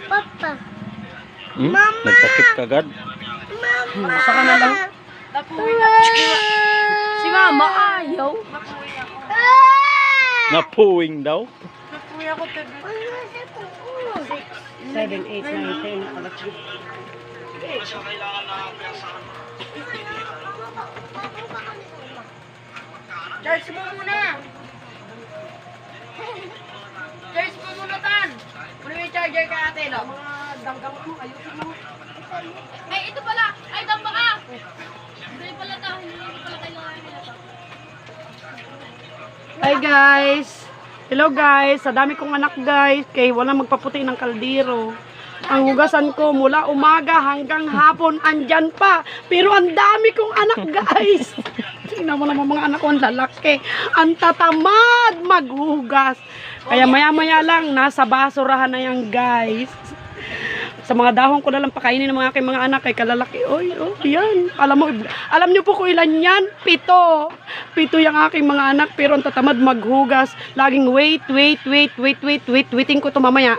Papa. Mama. Nagtakip kagad. Mama. Saka na lang. Napuwi na. Si mama ayaw. Napuwing daw. Napuwi ako tabi. 7, 8, 9, 10. Charge mo muna. Charge mo muna, Tan. Muna yung charger ka ate, no? Mga danggang mo, ayusin mo. Ay, ito pala. Ay, damba ka. Hindi pala ito. Hindi pala kailangan nila ito. Hi guys. Hello guys. Sa dami kong anak guys. Kaya wala magpaputi ng kaldero. Ang hugasan ko mula umaga hanggang hapon andyan pa. Pero ang dami kong anak guys. Tingnan mo naman mga anak ko, ang lalaki. Ang tatamad maghugas. Kaya maya-maya lang, nasa basurahan na yan guys. Sa mga dahon ko na lang pakainin ng mga aking mga anak kay kalalaki. Oy, oh, yan. Alam niyo po kung ilan yan? 7. 7 yung aking mga anak pero ang tatamad maghugas. Laging waiting ko to mamaya.